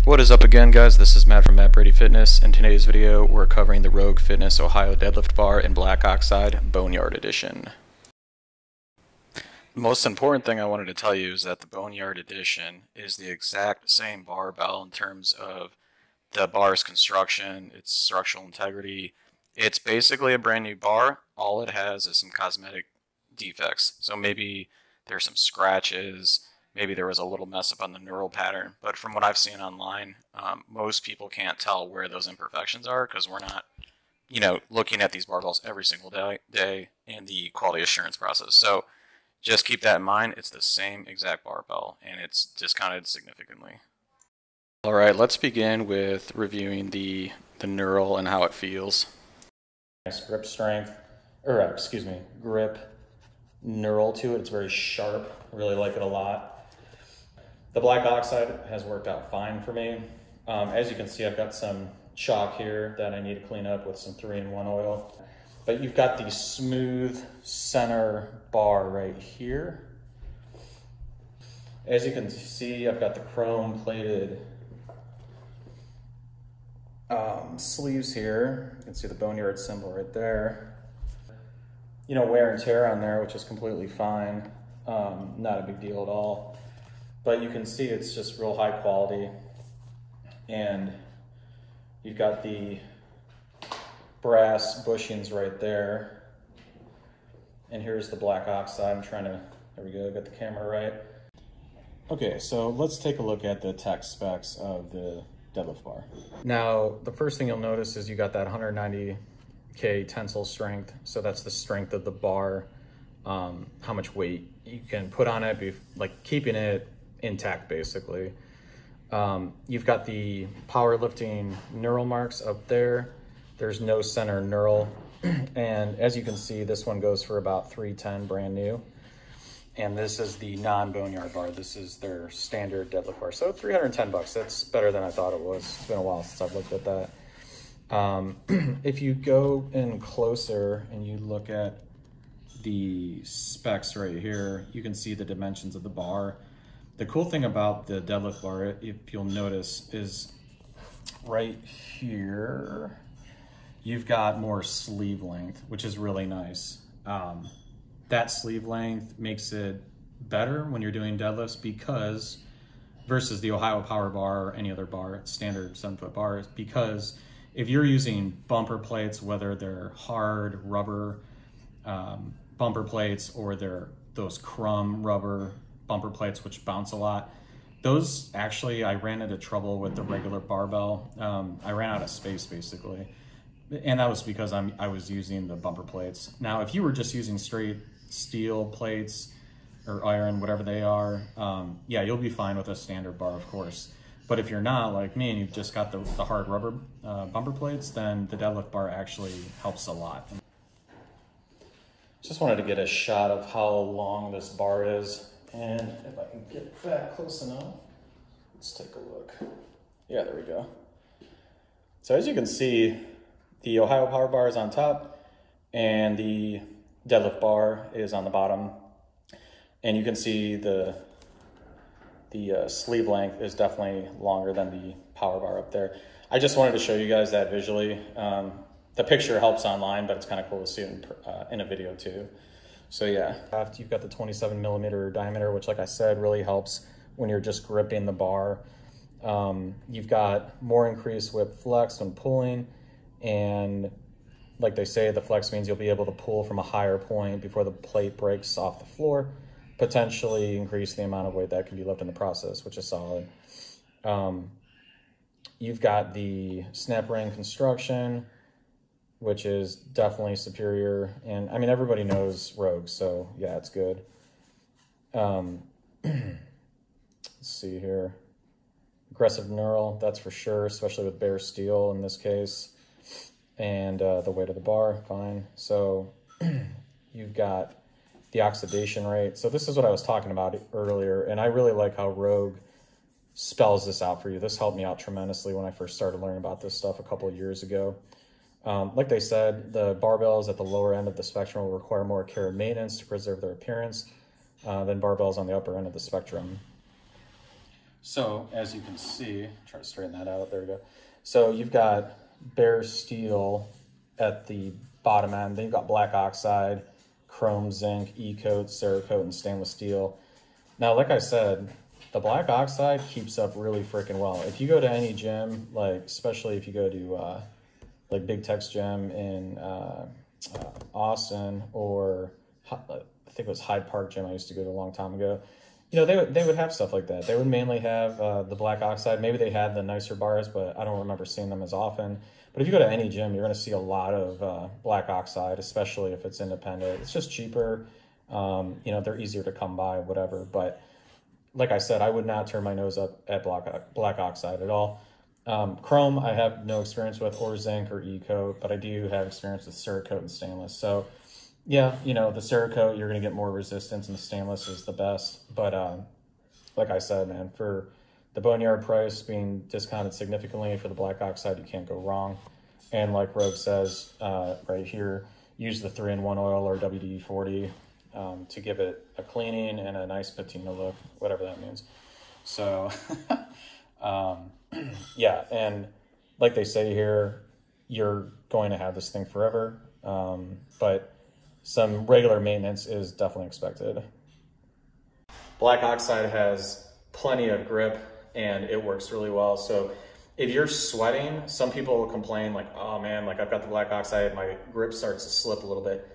What is up again, guys? This is Matt from Matt Brady Fitness. In today's video, we're covering the Rogue Fitness Ohio Deadlift Bar in Black Oxide Boneyard Edition. The most important thing I wanted to tell you is that the Boneyard Edition is the exact same barbell in terms of the bar's construction, its structural integrity. It's basically a brand new bar. All it has is some cosmetic defects. So maybe there's some scratches. Maybe there was a little mess up on the knurl pattern, but from what I've seen online, most people can't tell where those imperfections are because we're not, looking at these barbells every single day in the quality assurance process. So just keep that in mind. It's the same exact barbell, and it's discounted significantly. All right, let's begin with reviewing the knurl and how it feels. Nice grip strength, grip knurl to it. It's very sharp. I really like it a lot. The Black Oxide has worked out fine for me. As you can see, I've got some chalk here that I need to clean up with some 3-in-1 oil. But you've got the smooth center bar right here. As you can see, I've got the chrome plated sleeves here. You can see the Boneyard symbol right there. Wear and tear on there, which is completely fine. Not a big deal at all. But you can see it's just real high quality. And you've got the brass bushings right there. And here's the Black Oxide. There we go, got the camera right. Okay, so let's take a look at the tech specs of the deadlift bar. Now, the first thing you'll notice is you got that 190K tensile strength. So that's the strength of the bar, how much weight you can put on it, keeping it intact basically. You've got the powerlifting knurl marks up there. There's no center knurl. And as you can see, this one goes for about $310 brand new. And this is the non-Boneyard bar. This is their standard deadlift bar. So $310, that's better than I thought it was. It's been a while since I've looked at that. If you go in closer and you look at the specs right here, you can see the dimensions of the bar. The cool thing about the deadlift bar, if you'll notice, is right here, you've got more sleeve length, which is really nice. That sleeve length makes it better when you're doing deadlifts versus the Ohio Power Bar or any other bar, standard 7-foot bar, because if you're using bumper plates, whether they're hard rubber bumper plates or they're those crumb rubber bumper plates which bounce a lot, those actually I ran into trouble with the regular barbell. I ran out of space basically, and that was because I was using the bumper plates. Now if you were just using straight steel plates or iron, whatever they are, yeah, you'll be fine with a standard bar, of course. But if you're not like me and you've just got the hard rubber bumper plates, then the deadlift bar actually helps a lot. Just wanted to get a shot of how long this bar is. And if I can get back close enough, let's take a look. Yeah, there we go. So as you can see, the Ohio Power Bar is on top and the deadlift bar is on the bottom. And you can see the sleeve length is definitely longer than the Power Bar up there. I just wanted to show you guys that visually. The picture helps online, but it's kind of cool to see it in a video too. So yeah, you've got the 27mm diameter, which like I said, really helps when you're just gripping the bar. You've got more increased whip flex when pulling, and like they say, the flex means you'll be able to pull from a higher point before the plate breaks off the floor, potentially increase the amount of weight that can be lifted in the process, which is solid. You've got the snap ring construction, which is definitely superior. And I mean, everybody knows Rogue, so yeah, it's good. Let's see here. Aggressive knurl, that's for sure, especially with bare steel in this case. And the weight of the bar, fine. So you've got the oxidation rate. So this is what I was talking about earlier, and I really like how Rogue spells this out for you. This helped me out tremendously when I first started learning about this stuff a couple of years ago. Like they said, the barbells at the lower end of the spectrum will require more care and maintenance to preserve their appearance than barbells on the upper end of the spectrum. So as you can see, try to straighten that out, there we go. So you've got bare steel at the bottom end, then you've got black oxide, chrome, zinc, E-coat, Cerakote, and stainless steel. Now, like I said, the black oxide keeps up really freaking well. If you go to any gym, like especially if you go to like Big Tech's gym in Austin, or I think it was Hyde Park gym I used to go to a long time ago, you know, they would have stuff like that. They would mainly have the black oxide. Maybe they had the nicer bars, but I don't remember seeing them as often. But if you go to any gym, you're going to see a lot of black oxide, especially if it's independent. It's just cheaper. You know, they're easier to come by, whatever. But like I said, I would not turn my nose up at black oxide at all. Chrome, I have no experience with, or zinc or E-coat, but I do have experience with Cerakote and stainless. So yeah, you know, the Cerakote, you're going to get more resistance, and the stainless is the best. But like I said, man, for the Boneyard price being discounted significantly for the black oxide, you can't go wrong. And like Rogue says right here, use the 3-in-1 oil or WD-40 to give it a cleaning and a nice patina look, whatever that means. So yeah, and like they say here, you're going to have this thing forever, but some regular maintenance is definitely expected. Black oxide has plenty of grip and it works really well. So if you're sweating, some people will complain like, oh man, like I've got the black oxide, my grip starts to slip a little bit.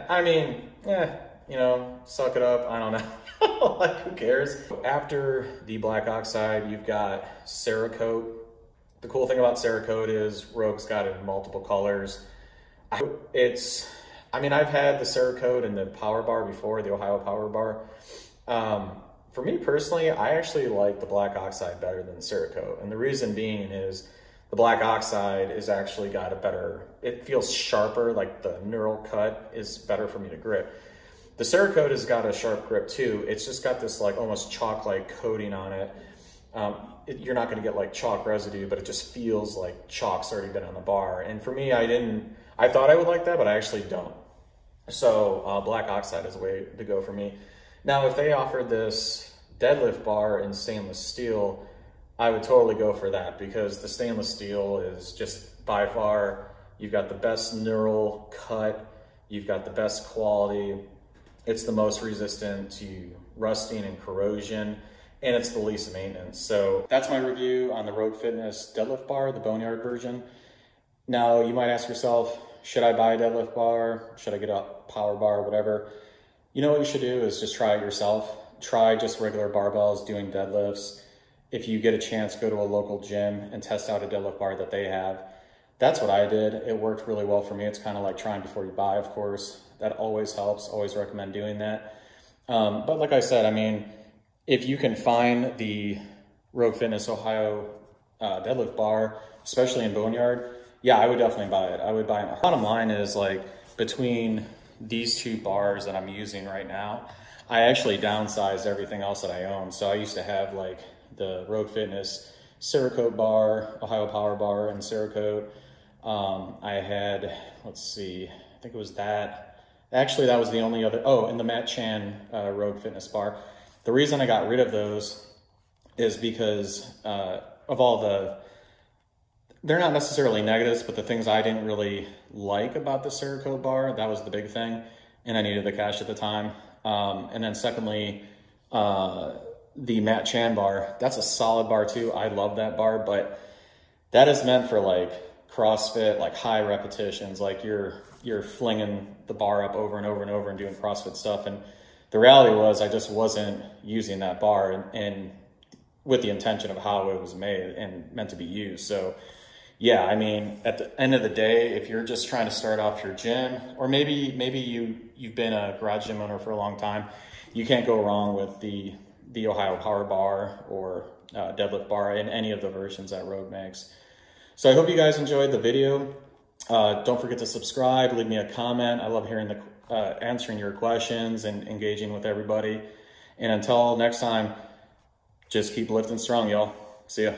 I mean, you know, suck it up, I don't know. Like, who cares? After the black oxide, you've got Cerakote. The cool thing about Cerakote is Rogue's got it in multiple colors. I mean, I've had the Cerakote in the Power Bar before, the Ohio Power Bar. For me personally, I actually like the black oxide better than the Cerakote. And the reason being is the black oxide is actually got a better, it feels sharper, like the neural cut is better for me to grip. The Cerakote has got a sharp grip too. It's just got this like almost chalk-like coating on it. You're not gonna get like chalk residue, but it just feels like chalk's already been on the bar. And for me, I thought I would like that, but I actually don't. So black oxide is the way to go for me. Now, if they offered this deadlift bar in stainless steel, I would totally go for that, because the stainless steel is just by far, you've got the best neural cut, you've got the best quality, it's the most resistant to rusting and corrosion, and it's the least maintenance. So that's my review on the Rogue Fitness deadlift bar, the Boneyard version. Now, you might ask yourself, should I buy a deadlift bar? Should I get a power bar, whatever? You know what you should do is just try it yourself. Try just regular barbells doing deadlifts. If you get a chance, go to a local gym and test out a deadlift bar that they have. That's what I did. It worked really well for me. It's kind of like trying before you buy, of course. That always helps. Always recommend doing that. But like I said, I mean, if you can find the Rogue Fitness Ohio deadlift bar, especially in Boneyard, yeah, I would definitely buy it. I would buy it. Bottom line is, like, between these two bars that I'm using right now, I actually downsized everything else that I own. So I used to have like the Rogue Fitness Cerakote bar, Ohio Power Bar, and Cerakote. I had, let's see, I think it was that. Actually, that was the only other, oh, and the Matt Chan Rogue Fitness bar. The reason I got rid of those is because of all the, they're not necessarily negatives, but the things I didn't really like about the Cerakote bar, that was the big thing, and I needed the cash at the time. And then secondly, the Matt Chan bar, that's a solid bar too. I love that bar, but that is meant for like CrossFit, like high repetitions, like you're flinging the bar up over and over and over and doing CrossFit stuff. And the reality was I just wasn't using that bar and with the intention of how it was made and meant to be used. So yeah, I mean, at the end of the day, if you're just trying to start off your gym, or maybe you've been a garage gym owner for a long time, you can't go wrong with the Ohio Power Bar or deadlift bar in any of the versions that Rogue makes. So I hope you guys enjoyed the video. Don't forget to subscribe, leave me a comment. I love hearing answering your questions and engaging with everybody. And until next time, just keep lifting strong, y'all. See ya.